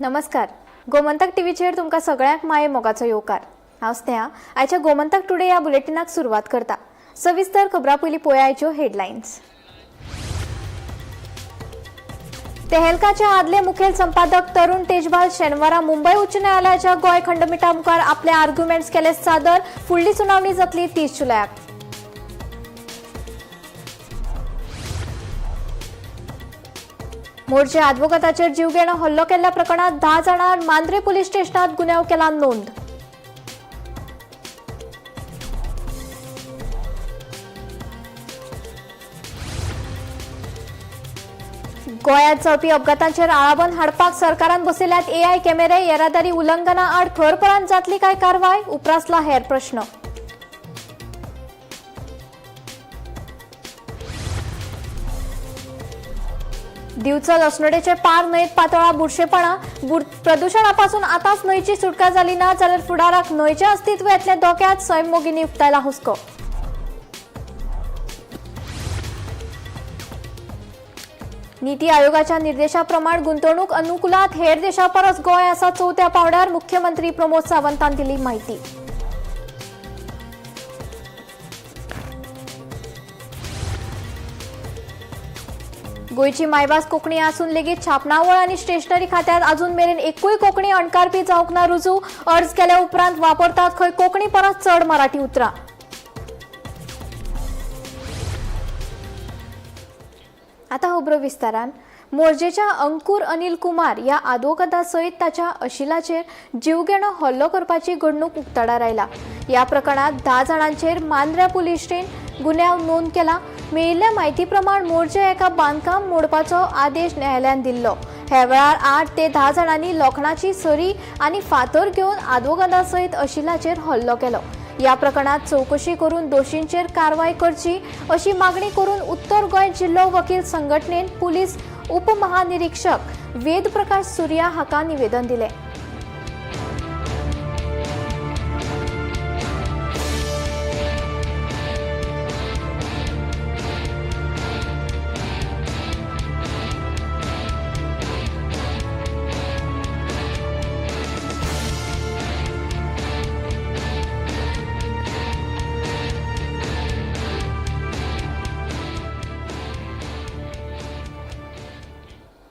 नमस्कार. गोमंतक टीव्हीचेर तुमकां सगळ्यांक माये मोगाचो येवकार. हांव स्नेहा. आयच्या गोमंतक टुडे ह्या बुलेटिनाक सुरवात करता. सविस्तर खबरां पयलीं पळोवया आयच्यो हेडलायन्स. तेहलकाचे आदले मुखेल संपादक तरुण तेजपाल शेनवारा मुंबय उच्च न्यायालयाच्या गोंय खंडपीठा मुखार आपले आर्ग्युमेंट्स केले सादर. फुडली सुनावणी जातली 30 जुलयाक. मोर्चे आदवोगाताचेर जीवघेणो हल्लो केल्ल्या प्रकरणात 10 जाणांर मांद्रे पुलीस स्टेशनात गुन्यांव केला नोंद. गोंयांत चलपी अपघातांचेर आळाबंद हाडपाक सरकारान बसयल्यात AI कॅमेरे. येरादारी उल्लंघना आड खरपरान जातली काय कारवाय? उपरासला हेर प्रश्न. दिवचल अस्नोडेचे पार न्हंयत पातळा बुरशेपणा. प्रदूषणापासून आताच न्हंयची सुटका जाली ना जाल्यार फुडाराक न्हंयचे अस्तित्व येतले धोक्यात. सैम मोगींनी उक्तायला हुस्को. नीती आयोगाच्या निर्देशाप्रमाण गुंतवणूक अनुकूलात हेर देशांपरस गोंय आसा 4थ्या पांवड्यार. मुख्यमंत्री प्रमोद सावंतान दिली माहिती. गोयची मायभास कोंकणी आसून लेगीत छापणावळ आनी स्टेशनरी खात्यात अजून मेरेन एकूय कोंकणी अणकारपी जावंक ना रुजू. अर्ज केल्या उपरांत वापरतात खंय कोंकणी परस चड मराठी उतरां. आता खबरो विस्तारान. मोर्जेच्या अंकुर अनिल कुमार ह्या आदवोगाता सयत ताच्या अशिलाचेर जीवघेणो हल्लो करपाची घडणूक उक्ताडार आयला. ह्या प्रकरणात 10 जाणांचेर मांद्रे पुलीस स्टेशन गुन्यांव नोंद केला. मेळिल्ल्या म्हायती प्रमाण मोर्जे एका बांदकाम मोडपाचो आदेश न्यायालयान दिल्लो. हे वेळार 8 ते 10 जाणांनी लोखणाची सरी आनी फातर घेवन आदवोगाता सयत अशिलाचेर हल्लो केलो. ह्या प्रकरणात चौकशी करून दोशींचेर कारवाय करची अशी मागणी करून उत्तर गोंय जिल्लो वकील संघटनेन पुलीस उपमहानिरीक्षक वेद प्रकाश सुर्या हाका निवेदन दिले.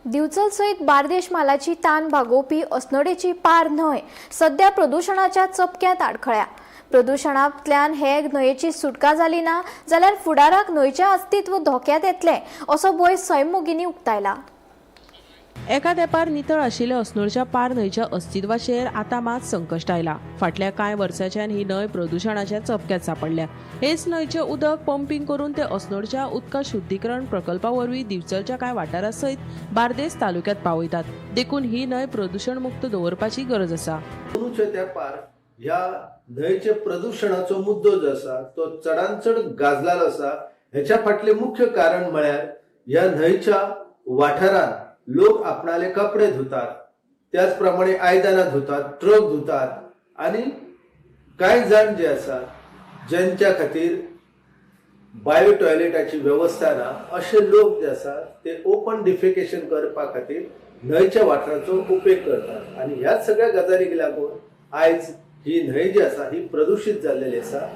दिवचल सयत बार्देश मालाची तान भागोवपी अस्नोडेची पार न्हंय सध्या प्रदूषणाच्या चपक्यात आडखळ्या. प्रदूषणांतल्यान हे न्हंयेची सुटका जाली ना जाल्यार फुडाराक न्हंयचें अस्तित्व धोक्यात येतलें असो भंय सैम मोगींनी उक्तायला. एका तेंपार नितळ आशिल्ल्या अस्नोडच्या पार न्हंयच्या अस्तित्वाचेर आतां मात संकश्ट आयला. फाटल्या कांय वर्सांच्यान ही न्हंय प्रदूषणाच्या चपक्यात सांपडल्या. हेच न्हंयचें उदक पंपिंग करून ते अस्नोडच्या उदका शुद्धीकरण प्रकल्पा वरवीं दिवचलच्या कांय वाठारा सयत बार्देस तालुक्यात पावयतात. देखून ही न्हंय प्रदूषण मुक्त दवरपाची गरज आसा. ह्या न्हंयचे प्रदूषणाचो मुद्दो जो आसा तो चडांत चड गाजलेलो आसा. हेच्या फाटलें मुख्य कारण म्हळ्यार ह्या न्हंयच्या वाठारांत लोक आपणाले कपडे धुतात, त्याचप्रमाणे आयदनां धुतात, ट्रक धुतात आणि कांय जाण जे आसा ज्यांच्या खातीर बायो टॉयलेटाची व्यवस्था ना असे लोक जे आसा ते ओपन डिफेकेशन करपा खातीर न्हंयच्या वाठाराचो उपेग करतात. आणि ह्या सगळ्या गजालीक लागून आयज ही न्हंय जी आसा ही प्रदूषित जाल्लेली आसा.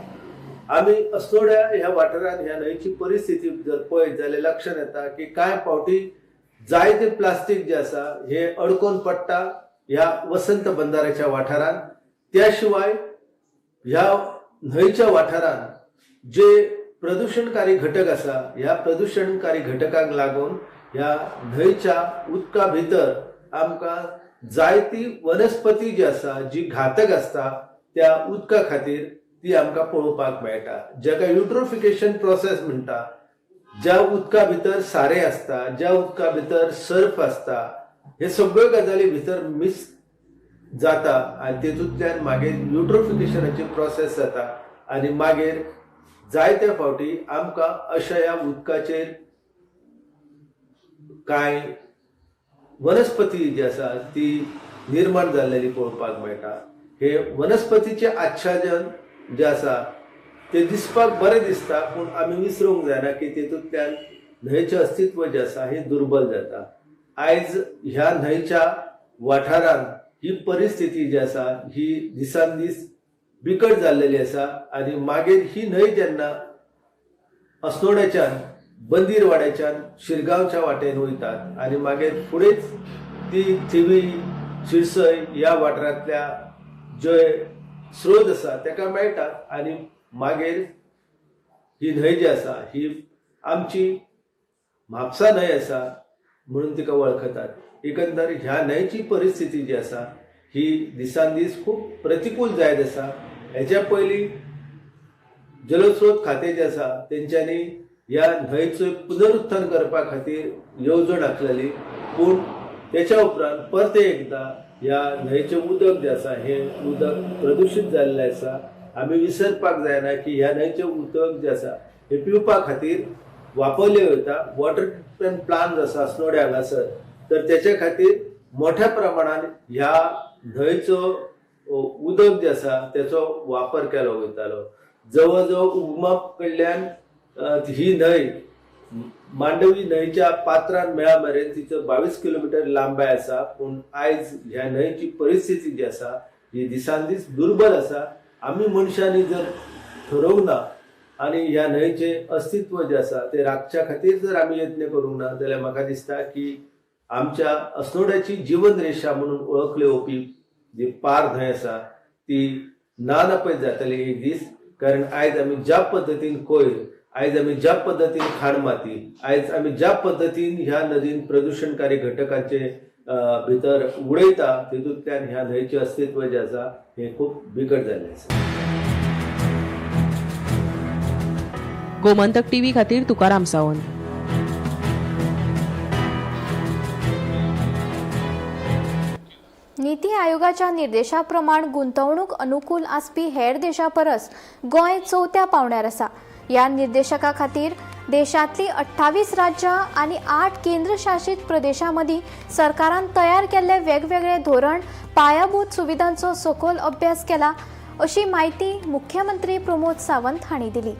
आमी अस्नोड्या ह्या वाठारांत ह्या न्हंयची परिस्थिती जर पळयत जाल्यार लक्षांत येता की कांय फावटी जायते प्लास्टीक जे आसा हे अडकून पडटा ह्या वसंत बंदाराच्या वाठारांत. त्या शिवाय ह्या न्हंयच्या वाठारांत जे प्रदूषणकारी घटक आसा ह्या प्रदूषणकारी घटकांक लागून ह्या न्हंयच्या उदका भितर आमकां जायती वनस्पती जी आसा जी घातक आसता त्या उदका खातीर ती आमकां पळोवपाक मेळटा. जाका युट्रोफिकेशन प्रोसेस म्हणटा. ज्या उदका भितर सारे आसता, ज्या उदका भितर सर्फ आसता, हे सगळ्यो गजाली भितर मिक्स जाता आनी तेतूंतल्यान मागीर युट्रोफिकेशनाची प्रोसेस जाता आनी मागीर जायते फावटी आमकां अशा ह्या उदकाचेर कांय वनस्पती जी आसा ती निर्माण जाल्लेली पळोवपाक मेळटा. हे वनस्पतीचे आच्छादन जे आसा ते दिसपाक बरें दिसता, पूण आमी विसरूंक जायना की तेतूंतल्यान न्हंयचें अस्तित्व जें आसा हें दुर्बल जाता. आयज ह्या न्हंयच्या वाठारांत ही परिस्थिती जी आसा ही दिसान दीस बिकट जाल्लेली आसा आनी मागीर ही न्हंय जेन्ना अस्नोड्याच्यान बंदीरवाड्याच्यान शिरगांवच्या वाटेन वयतात आनी मागीर फुडेंच ती थिवी शिरसय ह्या वाठारांतल्या जे स्रोत आसा ताका मेळटात आनी मागीर ही न्हंय जी आसा ही आमची म्हापसा न्हंय आसा म्हणून तिका वळखतात। एकंदर ह्या न्हंयची परिस्थिती जी आसा ही दिसान दीस खूब प्रतिकूल जायत आसा। हेच्या पयलीं जलस्रोत खातें जें आसा तेंच्यांनी ह्या न्हंयचो पुनरुत्थान करपा खातीर येवजण आखलेली, पूण तेच्या उपरांत परते एकदां ह्या न्हंयचें उदक जें आसा हें उदक प्रदुशीत जाल्लें आसा। आमी विसरपाक जायना की ह्या न्हंयचें उदक जें आसा हें पिवपा खातीर वापरलें वयता। वॉटर ट्रिटमेंट प्लांट आसा अस्नोड्या हांगासर, तर तेच्या खातीर मोठ्या प्रमाणान ह्या न्हंयचो उदक जें आसा तेचो वापर केलो वयतालो। जवळ जवळ उगमाप कडल्यान ही न्हंय मांडवी न्हंयच्या पात्रान मेळा मेरेन तिचो 22 किलोमीटर लांबाय आसा, पूण आयज ह्या न्हंयची परिस्थिती जी आसा ही दिसान दीस दुर्बल आसा। आमी मनशांनी जर ठरवूंक ना आनी ह्या न्हंयचें अस्तित्व जें आसा तें राखच्या खातीर जर आमी यत्न करूंक ना जाल्यार म्हाका दिसता की आमच्या अस्नोड्याची जीवन रेशा म्हणून वळखली वचपी जी पार न्हंय आसा ती ना नपय जातली एक दीस। कारण आयज आमी ज्या पद्दतीन कोयर, आयज आमी ज्या पद्दतीन खाणमाती, आयज आमी ज्या पद्दतीन ह्या नदीन प्रदूषणकारी घटकांचे भितर उडयता तितूंतल्यान ह्या न्हंयचें अस्तित्व जें आसा हें खूब बिकट जाल्लें आसा। गोमंतक टीव्ही खातीर तुकाराम सावंत। नीती आयोगाच्या निर्देशाप्रमाण गुंतवणूक अनुकूल आसपी हेर देशां परस गोंय 4थ्या पावंड्यार आसा। ह्या निर्देशका खातीर देशांतली 28 राज्यां आनी 8 केंद्रशासीत प्रदेशां मदीं सरकारान तयार केल्ले वेगवेगळे धोरण पायाभूत सुविधांचो सखोल अभ्यास केला, अशी माहिती मुख्यमंत्री प्रमोद सावंत हांणी दिली।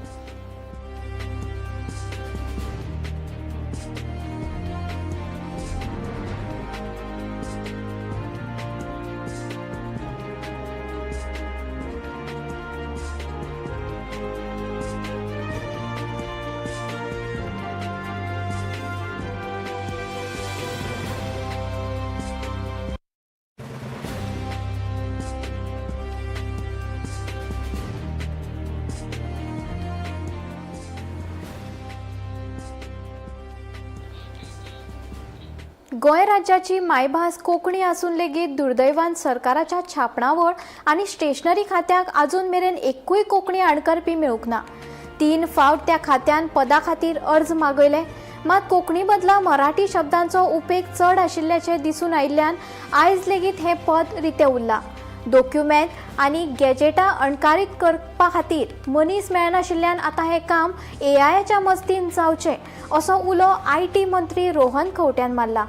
गोंय राज्याची मायभास कोंकणी आसून लेगीत दुर्दैवान सरकाराच्या छापणावळ आनी स्टेशनरी खात्याक आजून मेरेन एकूय कोंकणी अणकारपी मेळूंक ना। 3 फावट त्या खात्यान पदा खातीर अर्ज मागयले, मात कोंकणी बदला मराठी शब्दांचो उपेग चड आशिल्ल्याचे दिसून आयिल्ल्यान आयज लेगीत हें पद रितें उरलां। डॉक्युमेंट आनी गॅजेटां अणकारीत करपा खातीर मनीस मेळनाशिल्ल्यान आतां हें काम AIच्या मजतीन जावचें असो उलो IT मंत्री रोहन खंवट्यान मारला।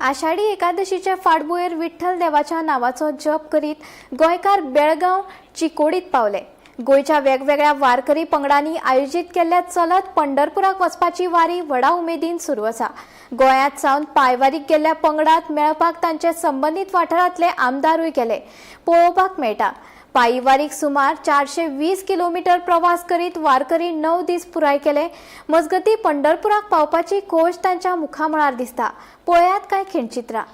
आषाढी एकादशीच्या फाटभुंयेर विठ्ठल देवाच्या नावाचो जप करीत गोंयकार बेळगांव चिकोडीत पावले। गोंयच्या वेगवेगळ्या वारकरी पंगडांनी आयोजीत केल्ल्या चलत पंढरपुराक वचपाची वारी व्हडा उमेदीन सुरू आसा। गोंयांत सावन पांयवारीक गेल्ल्या पंगडांत मेळपाक तांचे संबंदीत वाठारांतले आमदारूय गेले पळोवपाक मेळटा। पायी वारीक सुमार 420 किलोमीटर प्रवास करीत वारकरी 9 दीस पुराय केले। मजगती पंढरपुराक पावपाची खोश तांच्या मुखामळार दिसता। पळयात कांय खिणचित्रां।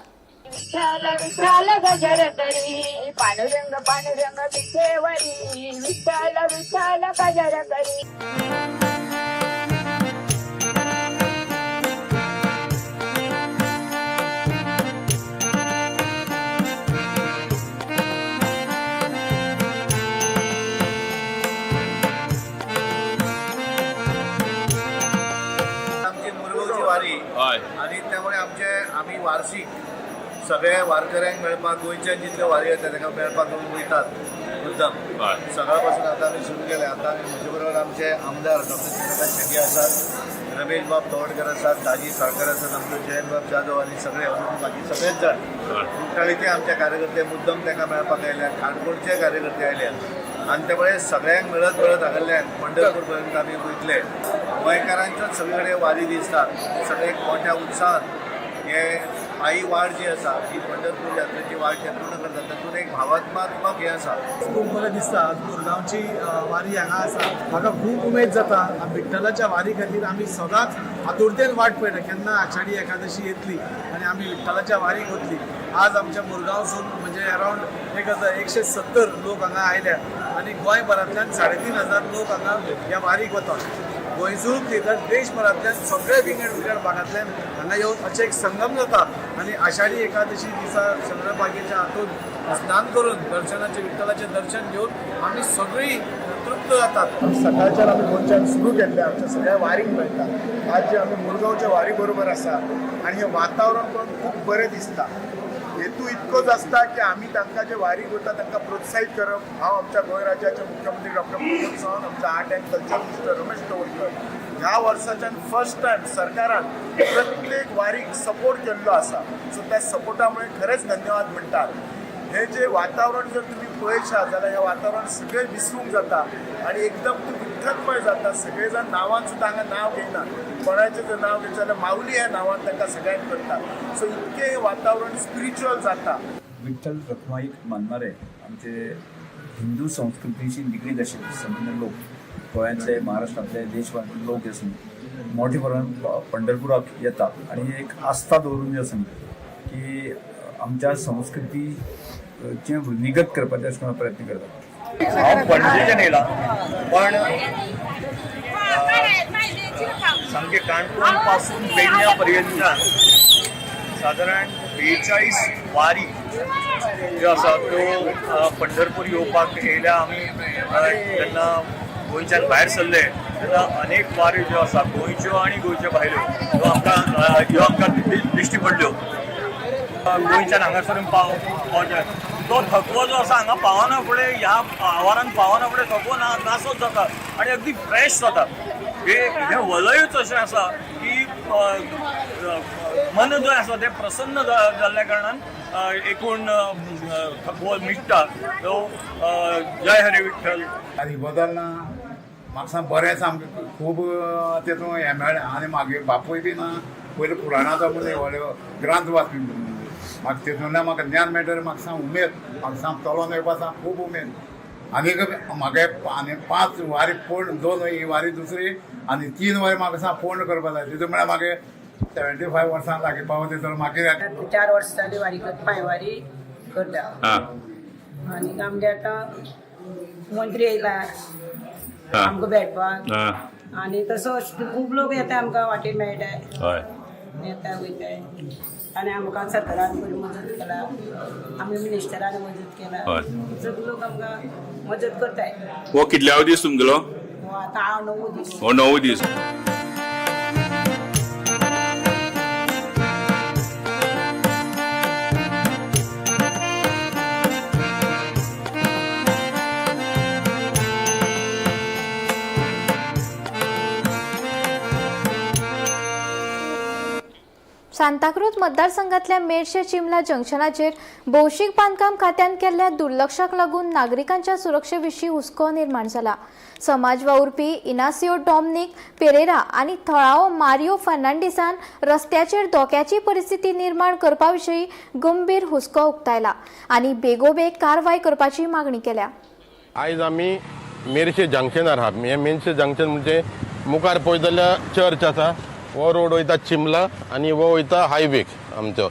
विठ्ठल गजर करी पांडुरंग पांडुरंग विठेवरी विठ्ठल विठ्ठल गजर करी। आणि त्यामुळे आम्ही वार्षिक सगळे वारकऱ्यांक मेळपाक गोंयच्यान जितले वारी येतात ताका मेळपाक लोक वयतात मुद्दम सकाळ पासून आतां आमी सुरू केले. आतां आमी म्हजे बरोबर आमचे आमदार डॉक्टर चंद्रकांत शेट्टी आसात, रमेश बाब तवडकर आसात, दाजी साळकर आसात, आमचे जयंत बाब जाधव आनी सगळे बाकी सगळेच जाण कुट्टाळीचे आमचे कार्यकर्ते मुद्दम ताका मेळपाक आयल्यात, काणकोणचे कार्यकर्ते आयल्यात आनी ते मुळे सगळ्यांक मेळत हागल्ल्यान पंढरपूर पर्यंत आमी वयतले. गोंयकारांच्योच सगळे कडेन वारी दिसतात, सगळे मोठ्या उत्साहान हे आई वाड जी आसा ही पंढरपूर यात्रेची वाड जे पूर्ण करतात तातूंत एक भावात्मक हे आसा. खूब बरें दिसता. मुरगांवची वारी हांगा आसा, म्हाका खूब उमेद जाता. विठ्ठलाच्या वारी खातीर आमी सदांच आतुरतेन वाट पळयता केन्ना आषाढी एकादशी येतली आनी आमी विठ्ठलाच्या वारीक वतली. आज आमच्या मुरगांवसून म्हणजे अरावंड 170 लोक हांगा आयल्या आनी गोंयभरांतल्यान 3,500 लोक हांगा ह्या वारीक वतात. गोंयसूच न्ही तर देशभरांतल्यान सगळे विंगड भागांतल्यान हांगा येवन अशें एक संगम जाता आनी आषाढी एकादशी दिसा चंद्रभागेच्या हातूंत स्नान करून दर्शनाचे विठ्ठलाचें दर्शन घेवन आमी सगळीं तृप्त जातात. सकाळच्यान आमी गोंयच्यान सुरू केल्ले आमच्या सगळ्या वारीक मेळटा. आज जे आमी मुरगांवच्या वारी बरोबर आसा आनी हें वातावरण पळोवन खूब बरें दिसता. हेतू इतकोच आसता की आमी तांकां जे वारीक वता तांकां प्रोत्साहीत करप. हांव आमच्या गोंय राज्याचे मुख्यमंत्री डॉक्टर प्रमोद सावंत, आमचा art and culture minister Ramesh Tawadkar ह्या वर्साच्यान फर्स्ट टायम सरकारान प्रत्येक वारीक सपोर्ट केल्लो आसा. सो त्या सपोर्टा मुळे खरेंच धन्यवाद म्हणटात. हे जे वातावरण जर तुम्ही पळयशात जाल्यार हे वातावरण सगळें विसरूंक जाता आनी एकदम विठ्ठलमय जाता. सगळे जाण नांवान सुद्दां हांगा नांव घेयनात, कोणाचें जर नांव घेतलें जाल्यार माऊली ह्या नांवान तांकां सगळ्यांक करतात. सो इतकें हे वातावरण स्पिरिच्युअल जाता. विठ्ठल रखुमाईक मानणारे आमचे हिंदू संस्कृतीशी निगडीत असे संबंध लोक गोंयांतले, महाराष्ट्रांतले, देशभरांतले लोक असून मोठे प्रमाणात पंढरपुराक येतात आणि एक आस्था दवरून असून की आमच्या संस्कृतीचे निगत करपाचे प्रयत्न करतात. हांव पणजेच्यान येयला पण सामके काणकोण पासून पेडण्यां पर्यंतच्यान सादारण 42 वारी ज्यो आसा त्यो पंढरपूर येवपाक येयल्या. आमी जेन्ना गोंयच्यान भायर सरले तेन्ना अनेक वारी ज्यो आसा गोंयच्यो आनी गोंयच्यो भायल्यो ह्यो आमकां दिश्टी पडल्यो. गोंयच्यान हांगासर पावचे तो थकवो जो आसा हांगा पावना फुडें ह्या आवारान पावना फुडें थकवो नासोच जाता आनी अगदी फ्रेश जाता. हे वलयूच अशें आसा की मन जो आसा तें प्रसन्न जाल्ल्या कारणान एकूण थकवो मिटता. तो जय हरे विठ्ठल. आनी बदल ना म्हाका सांग बरें सामकें खूब तेतून हें मेळ्ळें आनी म्हागे बापूय बी ना पयलीं पुराणाचो म्हणजे व्हडलो ग्रंथ वाचपी म्हाका तेतूंतल्यान म्हाका ज्ञान मेळटलें. म्हाका सांग उमेद, म्हाका सांग चलोन येवपा सांग खूब उमेद. आनीक म्हाका आनी 5 वारी पूर्ण 2 ही वारी दुसरी आनी 3 वारी म्हाका सांग पूर्ण करपा जाय. तितून म्हळ्यार म्हाका 75 वर्सां लागीं पावता तर म्हाका 4 वर्स जाली वारी करता, वारी करता. आनी आमगे आतां मंत्री येयला आमकां भेटपाक आनी तसो खूब लोक येता आमकां वाटेर मेळटाय, येता वयताय आनी आमकां सरकारान बरी मजत केला, आमी मिनिस्टरान मजत केला, सगळे लोक आमकां मजत करताय. हो कितल्या दीस तुमगेलो? आतां हांव 9 दीस. हो 9 दीस. सांताक्रूज मतदारसंघातल्या मेडशे चिमला जंक्शनाचेर भौशीक बांदकाम खात्यान केल्ल्या दुर्लक्षाक लागून नागरिकांच्या सुरक्षेविशीं हुस्को निर्माण जाला. समाज वावुरपी इनासियो डॉमनीक पेरेरा आनी थळावो मारियो फर्नांडिसान रस्त्याचेर धोक्याची परिस्थिती निर्माण करपाविशीं गंभीर हुस्को उक्तायला आनी बेगोबेग कारवाय करपाची मागणी केल्या. आयज आमी मेरशे जंक्शनार आहा. हे मेरशे जंक्शन म्हणजे मुखार पळयत जाल्यार चर्च आसा, वो रोड वयता चिमला आनी वो वयता हायवेक आमचो.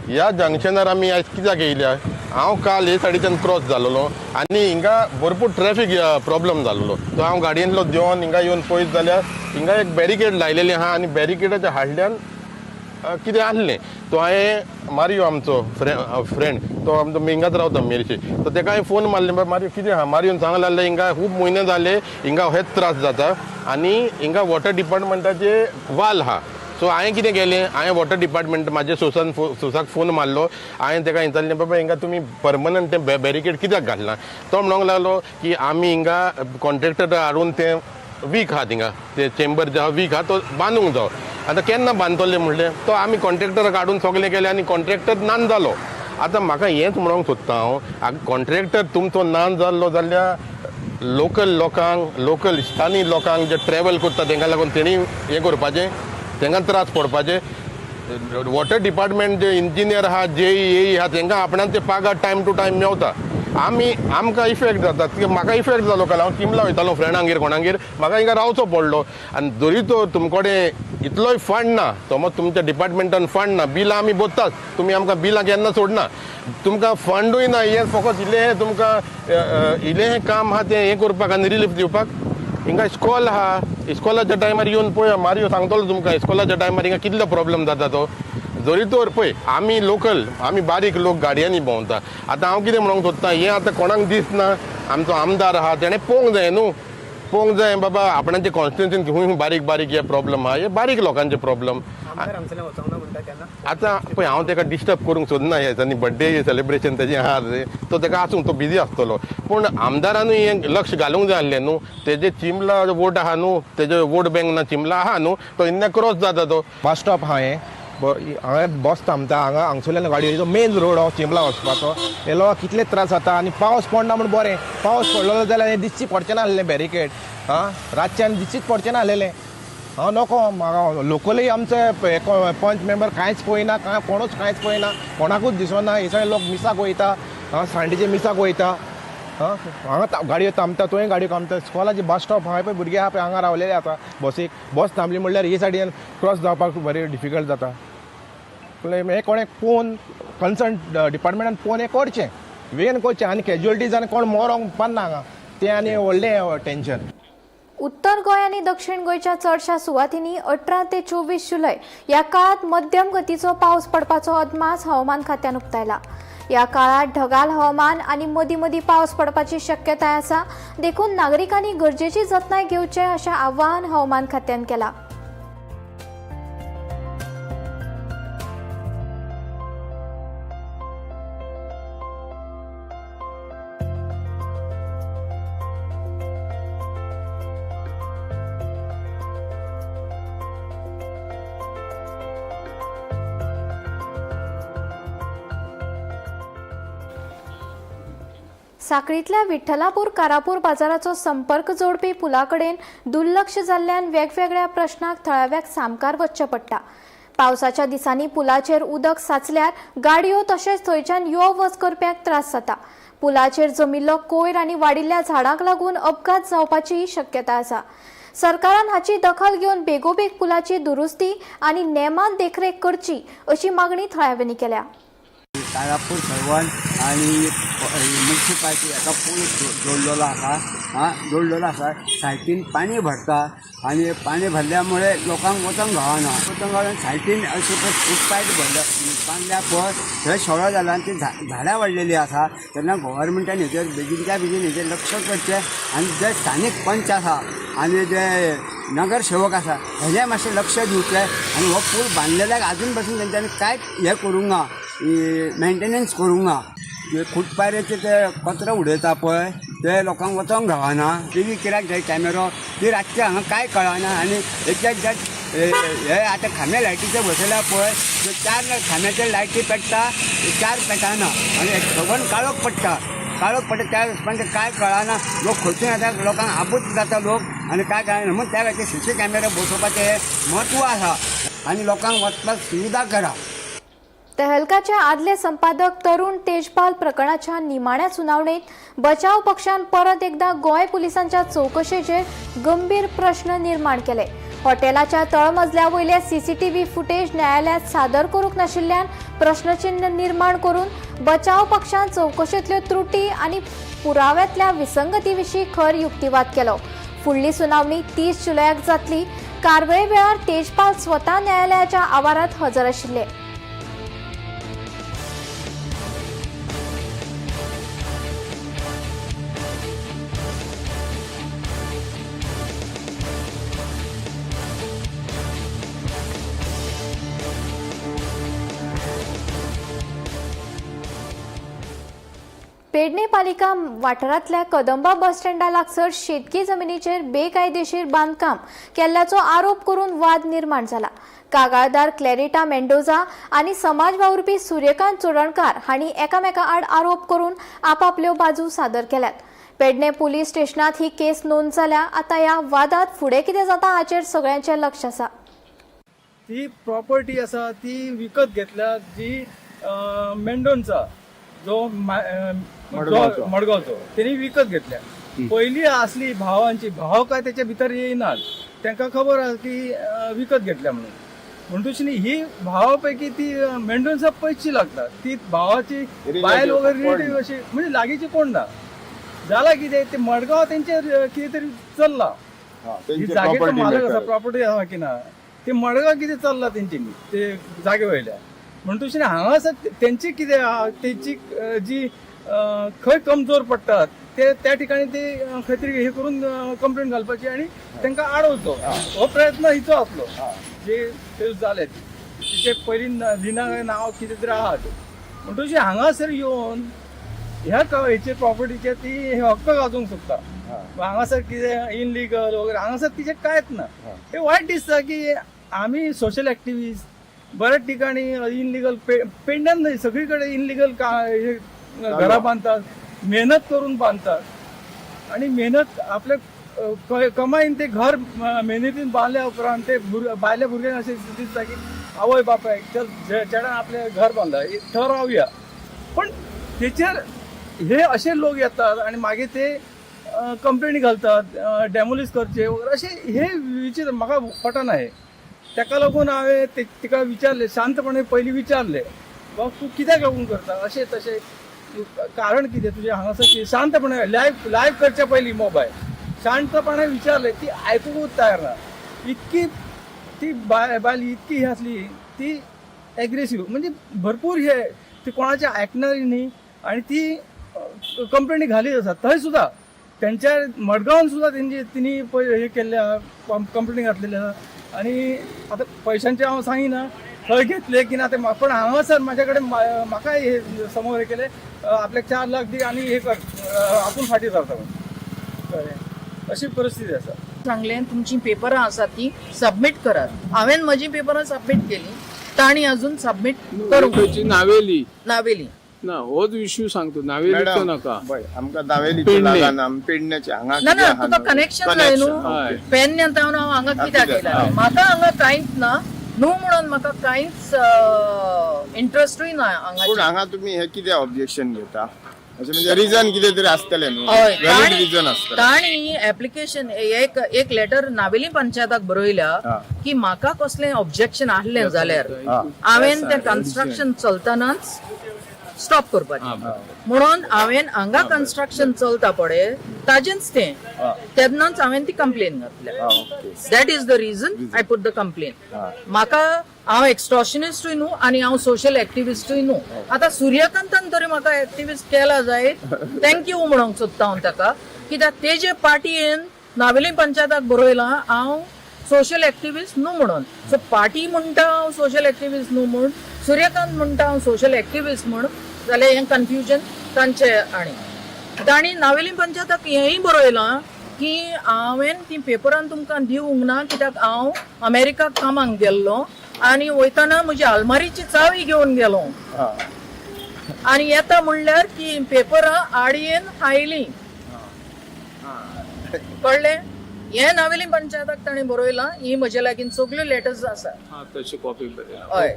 ह्या जंक्शनार आमी आयज कित्याक येयल्या, हांव काल हे सायडीच्यान क्रॉस जालोलो आनी हिंगा भरपूर ट्रॅफीक प्रॉब्लम जालोलो. तो हांव गाडयेंतलो देंवन हिंगा येवन पळयत जाल्यार हिंगा एक बॅरिकेड लायलेली आहा आनी बॅरिकेडाच्या हाडल्यान कितें आहलें. तो हांवें मारियो आमचो फ्रेंड तो आमचो हिंगाच रावता मेरशे, तो ताका हांवें फोन मारले मारियो कितें आहा. मारियोन सांगलें जाल्यार हिंगा खूब म्हयने जाले हिंगा हेच त्रास जाता आनी हिंगा वॉटर डिपार्टमेंटाचे वाल आहा सो हांवें कितें केलें, हांवें वॉटर डिपार्टमेंट म्हाजे सोसाक फोन मारलो. हांवें ताका विचारलें, बाबा हिंगा तुमी परमनंट तें बॅरिकेड कित्याक घालना. तो म्हणूंक लागलो की आमी हिंगा कॉन्ट्रॅक्टर हाडून तें वीक आहा थिंगा, ते चेंबर जो आहा वीक आहा तो बांदूंक जाय. आतां केन्ना बांदतले म्हणलें, तो आमी कॉन्ट्रॅक्टराक हाडून सगलें केलें आनी कॉन्ट्रॅक्टर नान जालो. आतां म्हाका हेंच म्हणूंक सोदता हांव, कॉन्ट्रॅक्टर तुमचो नान जाल्लो जाल्यार लोकल लोकांक, लोकल स्थानीय लोकांक जे ट्रॅवल करता तांकां लागून तेणी हें करपाचें, तांकां त्रास पडपाचे. वॉटर डिपार्टमेंट जे इंजिनियर आहा, जे आहा, तांकां आपणान ते पागार टायम टू टायम मेवता. आमकां इफेक्ट जाता. म्हाका इफेक्ट जालो काल, हांव चिंबला वयतालो फ्रेंडांगेर कोणागेर, म्हाका हिंगा रावचो पडलो. आनी जरी तो तुमचे कडेन इतलोय फंड ना, समज तुमच्या डिपार्टमेंटान फंड ना, बिलां आमी भरतात, तुमी आमकां बिलां केन्ना सोडना, तुमकां फंडूय ना, हें फकत इल्लें तुमकां इल्लें काम आहा तें हें करपाक आनी रिलीफ दिवपाक. हिंगा इस्कॉल आहा, इस्कॉलाच्या टायमार येवन पळया, मारयो सांगतलो तुमकां इस्कॉलाच्या टायमार हिंगा कितलो प्रॉब्लेम जाता तो. जरी तर पळय आमी लोकल, आमी बारीक लोक गाडयांनी भोंवता. आतां हांव कितें म्हणूंक सोदतां, हें आतां कोणाक दिसना, आमचो आमदार आहा तेणें पळोवंक जाय न्हू, पळोवंक जाय बाबा आपणाचे कॉन्स्टिट्युन्सीन खूंय बारीक बारीक हे प्रॉब्लेम आहा, हे बारीक लोकांचे प्रॉब्लेम. आतां पळय हांव ताका डिस्टर्ब करूंक सोदना, हे दिसांनी बर्थडे सेलिब्रेशन तेजें आहा तो ताका आसूं, तो बिजी आसतलो. पूण आमदारानूय हें लक्ष घालूंक जाय आसलें न्हू. तेजे चिंबला वोट आहा न्हू, तेजे वोट बँक ना चिंबला आहा न्हू, तो इन्ना क्रॉस जाता तो. बस स्टॉप आहा हें, हांगा बस थांबता, हांगसरल्यान गाडयो मेन रोड हो चिंबला वचपाचो. हे लोक कितले त्रास जाता. आनी पावस पडना म्हण बरें, पावस पडलो जाल्यार हें दिसची पडचें ना आसलें बॅरिकेड. रातच्यान दिसचीच पडचें ना आसलेलें. नको, म्हाका लोकलय आमचे पंच मेंबर कांयच पळयना, कोणूच कांयच पळयना, कोणाकूच दिसना. हे सगळे लोक मिसाक वयता, सांडेचे मिसाक वयता. हांगा गाडयो थांबता, थंय गाडयो थांबता. स्कॉलाची बस स्टॉप आहा पळय, भुरगे आहा पळय हांगा रावलेले आसा बसीक. बस थांबली म्हणल्यार हे सायडीन क्रॉस जावपाक बरें डिफिकल्ट जाता. हे कोणें पोवन कन्सर्न डिपार्टमेंटान पोवन हें करचें, वेन करचें. आनी कॅज्युअलिटीज आनी कोण मरोंक पावना हांगा, तें आनी व्हडलें टेन्शन. उत्तर गोंय आणि दक्षिण गोंयच्या चडशा सुवातींनी 18 ते 24 जुलय या काळात मध्यम गतीचो पावस पडपाचो अदमास हवामान खात्यान उक्तायला. या काळात ढगाळ हवामान आणि मदीं मदीं पावस पडपाची शक्यताय आसा, देखून नागरिकांनी गरजेची जतनाय घेवचें अशें आवाहन हवामान खात्यान केलां. साखळीतल्या विठ्ठलापूर कारापूर बाजाराचो संपर्क जोडपी पुलाकडेन दुर्लक्ष जाल्ल्यान वेगवेगळ्या प्रश्नाक थळाव्याक सामकार वचचें पडटा. पावसाच्या दिसांनी पुलाचेर उदक साचल्यार गाडयो तशेंच थंयच्यान यो वच करप्यांक त्रास जाता. पुलाचेर जमिल्लो कोयर आनी वाडिल्ल्या झाडांक लागून अपघात जावपाची शक्यताय आसा. सरकारान हाची दखल घेवन बेगोबेग पुलाची दुरुस्ती आनी नेमान देखरेख करची अशी मागणी थळाव्यांनी केल्या. कारापूर सर्वन आणि म्युन्सिपाल्टी हाका पूल जोडलेलो आसा. सायटीन पाणी भरता आणि पाणी भरल्यामुळे लोकांक वचूंक गावना. सायटीन अशी खूप पायट बांदल्या पळय थंय सगळो जाला आनी ती झाडां वाडलेली आसा. तेन्ना गव्हर्मेंटान हेचेर बेगिनच्या बेगीन हेचेर लक्ष करचें आनी जे स्थानीक पंच आसा आनी जे नगरसेवक आसा हेजें मातशें लक्ष दिवचें. आनी हो पूल बांदलेल्याक आजून पासून तेंच्यांनी कांयच हें करूंक ना, मेंटेनन्स करूंक ना. फुटपारेचे ते कचरो उडयता पळय ते लोकांक वचोंक गावना. टीव्ही कित्याक जाय कॅमेरो ती रातचे हांगा कांय कळना. आनी हे आतां खांबे लायटीचे बसयल्या पळय ते 4 खांब्याचे लायटी पेट्टा, 4 पेटाना आनी सगळ्यान काळोख पडटा त्या पण काय कळना. लोक खंयसून येता, लोकांक आबूज जाता लोक आनी काय कळना. म्हणून त्या खातीर CC कॅमेरा बसोवपाचें म्हत्व आसा आनी लोकांक वचपाक सुविधा करा. तहलकाच्या आदले संपादक तरुण तेजपाल प्रकरणाच्या निमाण्या सुनावणीत बचाव पक्षान परत एकदा गोंय पुलिसांच्या चौकशेचेर गंभीर प्रश्न निर्माण केले. हॉटेलाच्या तळमजल्या वयले CCTV फुटेज न्यायालयात सादर करूंक नाशिल्ल्यान प्रश्नचिन्ह निर्माण करून बचाव पक्षान चौकशेंतल्यो त्रुटी आनी पुराव्यांतल्या विसंगती विशीं खर युक्तिवाद केलो. फुडली सुनावणी 30 जुलयाक जातली. कारवाये वेळार तेजपाल स्वता न्यायालयाच्या आवारात हजर आशिल्ले. पेडणे पालिका वाठारांतल्या कदंबा बस स्टँडा लागसार शेतकी जमिनीचेर बेकायदेशीर बांदकाम केल्ल्याचो आरोप करून वाद निर्माण जाला. कागाळदार क्लॅरिटा मेंडोजा आनी समाज वावुरपी सूर्यकांत चोडणकार हांणी एकामेका आड आरोप करून आपापल्यो बाजू सादर केल्यात. पेडणे पुलीस स्टेशनात ही केस नोंद जाल्या. आता ह्या वादात फुडें कितें जाता हाचेर सगळ्यांचें लक्ष आसा. ती प्रॉपर्टी आसा ती विकत घेतल्या, जी मेंडोनचा जो मडगांवचो तेणी विकत घेतल्या. पहिली असली भावांची, भाव काय त्याच्या भितर येयनात, तांकां खबर आसा की विकत घेतल्या म्हणून तशी ही भावापैकी ती मेंडोन्सा पयसची लागता. ती भावाची बायल वगैरे रिलेटिव्ह अशी म्हणजे लागींची कोण ना. जाला कितें ते मडगांव तेंचे कितें तरी चल्ला, जागेचो मालक आसा, प्रॉपर्टी आसा की ना, ते मडगांव कितें चल्ला तेंच्यांनी ते जागे वयल्या म्हणून तशी हांगासर तेंची कितें तेंची जी खंय कमजोर पडटात ते त्या ठिकाणी ते खंय तरी हे करून कंप्लेंट घालपाची आणि तांकां आडवचो हो प्रयत्न हिचो आसलो. जे ते जाले तिचे पयलीं लिना नांव कितें तरी आहात म्हणून तशी हांगासर येवन ह्या हेचे प्रॉपर्टीचे ती हे हक्क गाजोवंक सोदता. हांगासर कितें इनलिगल वगैरे हांगासर तिचे कांयच ना. हे वायट दिसता की आमी सोशल एक्टिविस्ट बऱ्याच ठिकाणी इनलिगल पेडण्यात नाही सगळीकडे इनलिगल घरा बांधतात, मेहनत करून बांधतात आणि मेहनत आपल्या कमाईन ते घर मेहनतीन बांधल्या उपरांत ते बायल्या भुरग्यांक अशें दिसता की आवय बापायक चल चेडन आपले घर बांदला थंय रावया. पण तेचेर हे असे लोक येतात आणि मागीर ते कंप्लेनी घालतात, डेमोलिश करचे वगैरे असे हे विचित्र म्हाका पटना. हे ताका लागून हांवें तिका विचारले, शांतपणे पयलीं विचारले, बाबा तूं कित्याक लागून करता अशें तशें, कारण कितें तुजें हांगासर शांतपणे लायव्ह करच्या पयलीं मोबायल शांतपणे विचारले. ती आयकूंकूच तयार ना. इतकी ती बायल इतकी ही आसली, ती एग्रेसीव म्हणजे भरपूर हे ती कोणाचें आयकणारी न्ही आणि ती कंप्लेनी घालीत आसा. थंय सुद्दां त्यांच्या मडगांवन सुद्दां तिणी हे केल्ल्या कंप्लेनी घातलेली आसा. आणि आता पैशांचे हांव सांगिना थंय घेतले की ना ते, पण हांगासर म्हाज्या कडेन म्हाका हे समोर हे केले आपल्याक 4 लाख दी आणि हे कर आपूण फाटीं सरता म्हणून अशी परिस्थिती आसा. सांगलें तुमची पेपरां आसा ती सबमीट करात. हांवें म्हजी पेपरां सबमीट केली, तांणी अजून सबमीट करूंक नावेली ना होच इश्यू सांगतो नावेलीचो नाका आमकां दावेलीचो लागना पेडण्याचे हांगा ना ना तुका कनेक्शन जाय न्हू. पेडण्यान जावन हांव हांगा कित्याक येयला, म्हाका हांगा कांयच ना न्हू म्हणून म्हाका कांयच इंट्रस्टूय ना हांगा. पूण हांगा तुमी हे कितें ऑब्जेक्शन घेता अशें म्हणजे रिजन कितें तरी आसतलें न्हू, वॅलिड रिजन आसतलें. ताणी एप्लिकेशन एक लेटर नावेली पंचायताक बरयल्या की म्हाका कसलें ऑब्जेक्शन आसलें जाल्यार हांवें तें कन्स्ट्रक्शन चलतनाच स्टॉप करपाचें म्हणून हांवें हांगा कन्स्ट्रक्शन चलता पळय ताजेंच तें तेन्नाच हांवें ती कंप्लेन घातल्या. That is the region I put the complain. म्हाका हांव एक्स्ट्रॉशनिस्टूय न्हू आणि हांव सोशल एक्टिविस्टूय न्हू. आता सूर्यकांतान तरी म्हाका एक्टिविस्ट केला जाय, थँक्यू म्हणूंक सोदता हांव ताका, कित्याक तेजे पार्टयेन नावेली पंचायताक बरयलां हांव सोशल एक्टिविस्ट न्हू म्हणून. सो पार्टी म्हणटा हांव सोशल एक्टिविस्ट न्हू म्हूण, सूर्यकांत म्हणटा हांव सोशल एक्टिविस्ट म्हूण, जाल्यार हें कन्फ्युजन तांचे. आणि तांणी नावेली पंचायताक हेंय बरयलां की हांवें ती पेपरान तुमकां दिवंक ना कित्याक हांव अमेरिकाक कामाक गेल्लो आनी वयताना म्हजी आलमारीची चावी घेवन गेलो आनी येता म्हणल्यार की पेपरां आडयेन हायलीं. कळ्ळें? हे नावेली पंचायताक ताणें बरयलां. ही म्हजे लागीं सगल्यो लेटर्स आसा. तशी कॉपी हय.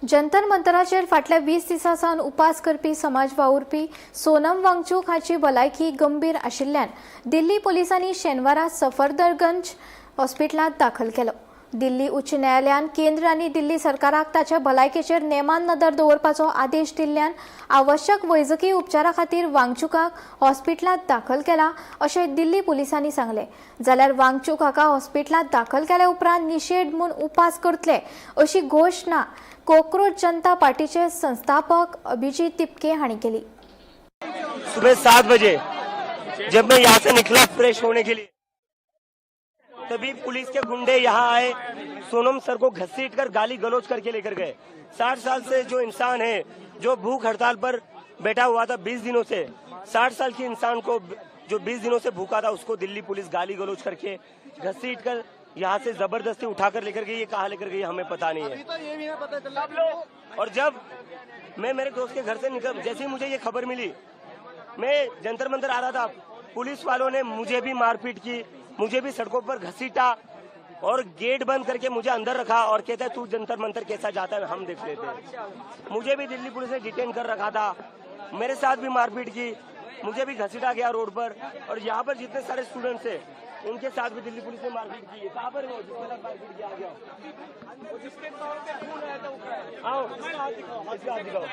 जंतर मंतराचेर फाटल्या 20 दिसांसावन उपास करपी समाज वावुरपी सोनम वांगचूक हाची भलायकी गंभीर आशिल्ल्यान दिल्ली पोलिसांनी शेनवारा सफदरगंज हॉस्पिटलांत दाखल केलो. दिल्ली उच्च न्यायालयान केंद्र आनी दिल्ली सरकाराक ताच्या भलायकेचेर नेमान नदर दवरपाचो आदेश दिल्ल्यान आवश्यक वैजकी उपचारा खातीर वांगचुकाक हॉस्पिटलांत दाखल केला अशें दिल्ली पुलिसांनी सांगलें. जाल्यार वांगचूक हाका हॉस्पिटलांत दाखल केल्या उपरांत निशेध म्हूण उपास करतले अशी घोशणा कॉकरोच जनता पार्टीचे संस्थापक अभिजीत तिपके हांणी केली. सुबह 7 बजे जब मैं यहाँ से निकला फ्रेश होने के लिए, तभी पुलिस के गुंडे यहाँ आए, सोनम सर को घसीट कर गाली गलौज करके लेकर गए. 60 साल से जो इंसान है जो भूख हड़ताल पर बैठा हुआ था 20 दिनों से। 60 साल के इंसान को जो 20 दिनों से भूखा था उसको दिल्ली पुलिस गाली गलौज करके घसीट कर यहाँ से जबरदस्ती उठाकर लेकर गई। ये कहाँ लेकर गई हमें पता नहीं है। और जब मैं मेरे दोस्त के घर से निकल, जैसे ही मुझे ये खबर मिली, मैं जंतर मंतर आ रहा था, पुलिस वालों ने मुझे भी मारपीट की, मुझे भी सड़कों पर घसीटा और गेट बंद करके मुझे अंदर रखा और कहता है तू जंतर मंतर कैसा जाता है हम देख लेते हैं। मुझे भी दिल्ली पुलिस ने डिटेन कर रखा था, मेरे साथ भी मारपीट की, मुझे भी घसीटा गया रोड पर। और यहाँ पर जितने सारे स्टूडेंट्स हैं उनके साथ भी दिल्ली पुलिस ने मारपीट की है। कहाँ पर वो जिसके साथ मारपीट किया गया? आओ, इसका हाथ दिखाओ।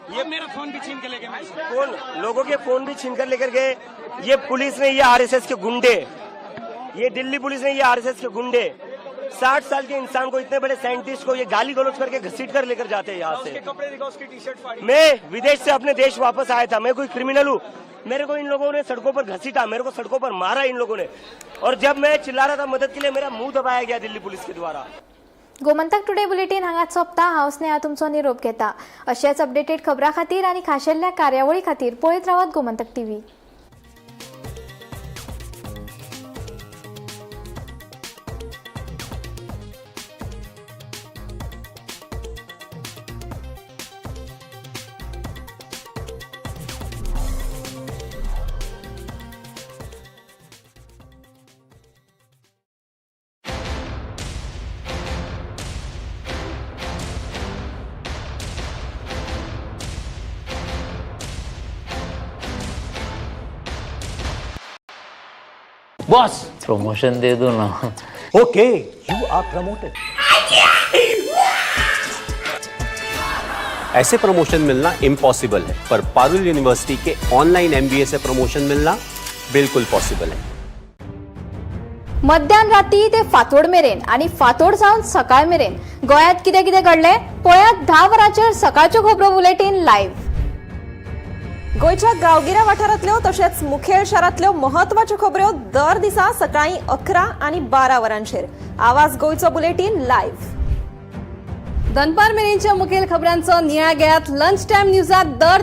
ये मेरा फोन भी छीन के ले गए। फोन, लोगों के फोन भी छीन कर लेकर गए। ये पुलिस ने, ये आरएसएस के गुंडे, ये दिल्ली पुलिस ने, ये आरएसएस के गुंडे 60 साल के इंसान को, इतने बड़े साइंटिस्ट को ये गाली गलौज करके घसीट कर लेकर जाते हैं यहाँ से। कपड़े दिखाओ, उसकी टी-शर्ट फाड़ी। मैं विदेश से अपने देश वापस आया था, मैं कोई क्रिमिनल हूँ? मेरे को इन लोगों ने सड़कों पर घसीटा, मेरे को सड़कों पर मारा इन लोगों ने। और जब मैं चिल्ला रहा था मदद के लिए, मेरा मुंह दबाया गया दिल्ली पुलिस के द्वारा। गोमंतक टुडे बुलेटिन हांगा सोंपता। हांव स्नेहा तुमचो निरोप घेता। अशाच अपडेटेड खबरां खातीर आनी खाशेल्ल्या कार्यावळी खातीर पळयत रावात गोमंतक टीव्ही। बॉस प्रमोशन दे दो ना। Okay, you are promoted. ऐसे प्रमोशन मिलना इम्पॉसिबल है, पर पारुल यूनिवर्सिटी के ऑनलाइन एमबीए से प्रमोशन मिलना बिल्कुल पॉसिबल है। मध्यान राती ते फातोड मेरेन आणि फातोड सावन सकाळ मेरेन गोंयांत कितें कितें घडलें पळयात 10 वरांचेर सकाळच्यो खबरो बुलेटिन लायव्ह। गोयच्या गांवगिऱ्या वाठारांतल्यो तशेंच मुखेल शारांतल्यो महत्वाच्यो खबरो दर दिसा सकाळीं 11 आनी 12 वरांचेर आवाज गोंयचो बुलेटिन लायव्ह। दनपार मेरेनच्या मुखेल खबरांचो नियाळ घेयात लंच टायम न्यूजात दर